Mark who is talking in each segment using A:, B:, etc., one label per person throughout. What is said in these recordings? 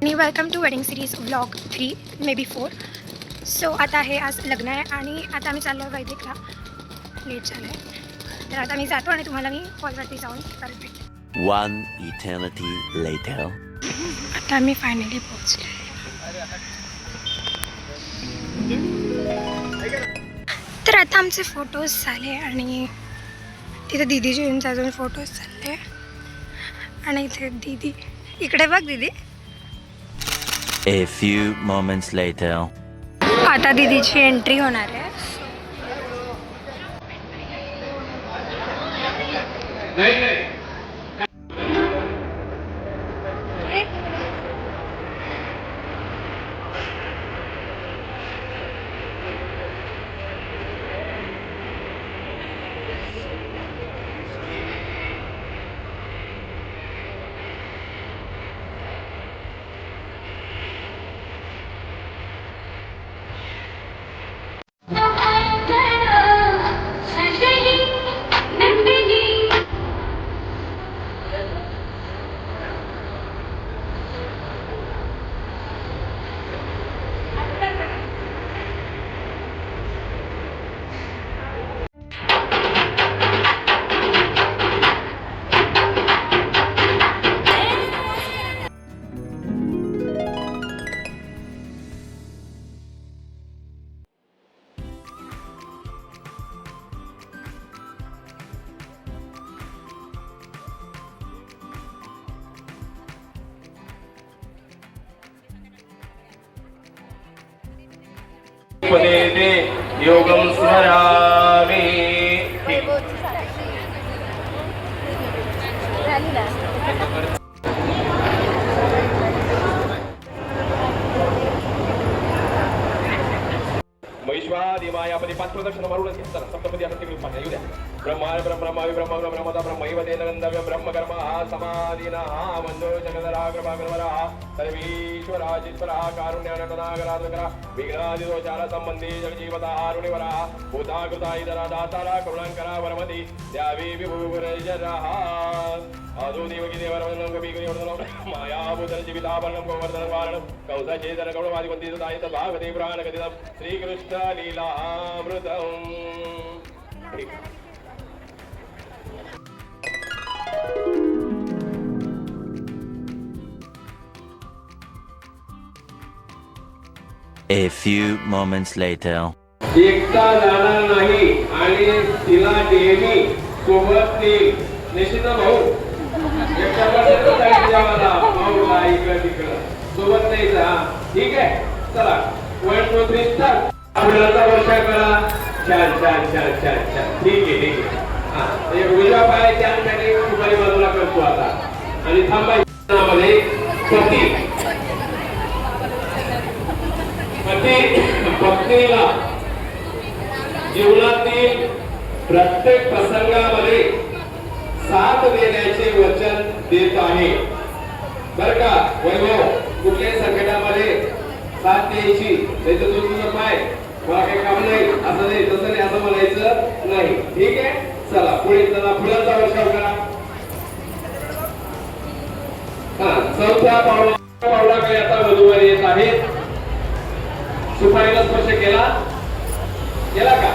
A: आणि welcome to wedding series vlog 3 maybe 4. So आता हे आज लग्न आहे आणि आता आम्ही चाललो आहे वैदिकला. लेट झालं आहे तर आता मी जातो आणि तुम्हाला मी कॉलवरती जाऊन परत भेटते.
B: 1 eternity later.
A: आता आम्ही फायनली पोहोचले. तर आता आमचे फोटोज झाले आणि तिथे दीदीजींचे अजून फोटोज चालले आणि इथे दीदी इकडे बघ दीदी.
B: A few moments later.
A: आता दीदीची एंट्री होणार आहे.
C: योगम स्मरामि. महिष्वादिमायापदी पाच प्रदक्षिण मारूनच घ्या. चला सप्तपदी आता तिकडे पाठ येऊ द्या. ब्रह्माय ब्रह्मवी ब्रह्म ब्रह्मदा ब्रह्मैव तेन गंधव्य ब्रह्मकर्म समाधीना मंदो जगदरा कृपाकर्मरा सर्वेश्वरा चित्परा कारुण्यानंदनागराधकरा विघ्नादिदोषार संबंधी जगजीवता आरुणिवरा भूताकृता इदरा दातारा करुणांकरा वरमती द्यावी विभूगुरजराः आदो देवकी देवरवंदनं कविगुणवर्धनं मायाभूतन जीविताभरणं गोवर्धनं वारणं कौसचेतन कौणवादिवन्दित दायित भागवते पुराणकथितं Shrikrishna लीलामृतम्.
B: A few moments later.
C: एकटा जाणार नाही आणि तिला नेहमी सोबत नेईल. निश्चित भाऊ एकटा सोबत नाही जा. ठीक आहे चला 1 2 3 स्टार्ट. फुलाचा वर्षा करा. छान छान छान छान छान. ठीक आहे ठीक आहे. हा उजव्या पायाच्या अंगाने उभारी बाजूला करतो आता आणि थांबायमध्ये पती पत्नीला जीवनातील प्रत्येक प्रसंगामध्ये साथ देण्याचे वचन देत आहे. बर का वैभव कुठल्याही संकटामध्ये साथ द्यायची. नाही तर तुझं पाय मला काही काम नाही असं नाही तसं नाही असं म्हणायचं नाही. ठीक आहे चला पुढे चला फुलांचा वर्षाव करा. हा चौथ्या पावलाकडे आता वधूवर येत आहे. सुपारीला स्पर्श केला केला का?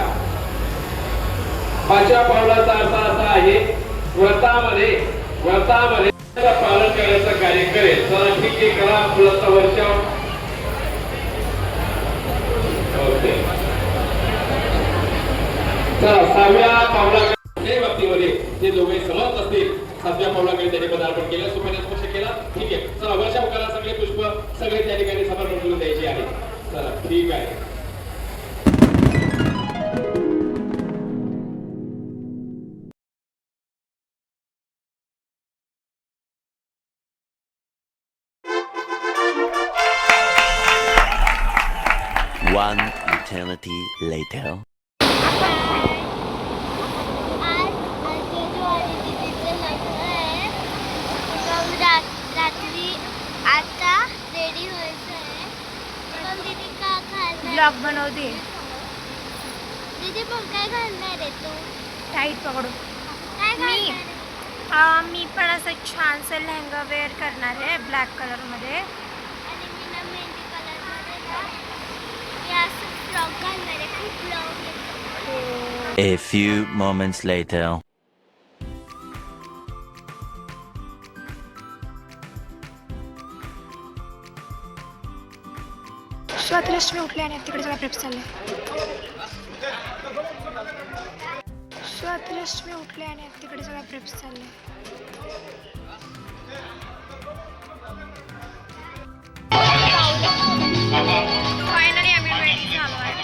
C: 5व्या पावलाचा अर्थ असा आहे व्रतामध्ये पालन करण्याचं कार्य करेल. चला ठीक आहे करा फुलाचा वर्षाव. चला 6व्या पावलाकडे बाबतीमध्ये जे दोघे समर्थ असतील 7व्या पावलाकडे त्याने पदार्पण केलं. सुपारीला स्पर्श केला. ठीक आहे चला वर्षाव करा. सगळे पुष्प सगळे त्या ठिकाणी समर्पण करून द्यायचे आहे. चला ठीक आहे.
B: One eternity later.
D: रात्री आता रेडी व्हायचं आहे. मग दीदी का घालणार?
A: ब्लॉग बनवते.
D: दीदी मग काय घालणार आहे तू?
A: टाईट पकडू.
D: काय
A: मी
D: घालणार?
A: मी पण असं छानसं लेहंगा वेअर करणार आहे ब्लॅक कलरमध्ये.
D: फ्रॉक घाल मेरे खूप ब्लॉग येतो.
B: A few moments later.
A: स्वातलक्ष्मी उठले आणि तिकडे सगळा प्रेप चाललाय. स्वातलक्ष्मी उठले आणि तिकडे सगळा प्रेप चाललाय. फायनली आम्ही रेडी झालो आहे.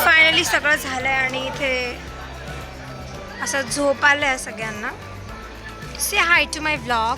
A: फायनली सगळं झालंय आणि इथे असं झोप आलंय सगळ्यांना. से हाय टू माय व्लॉग.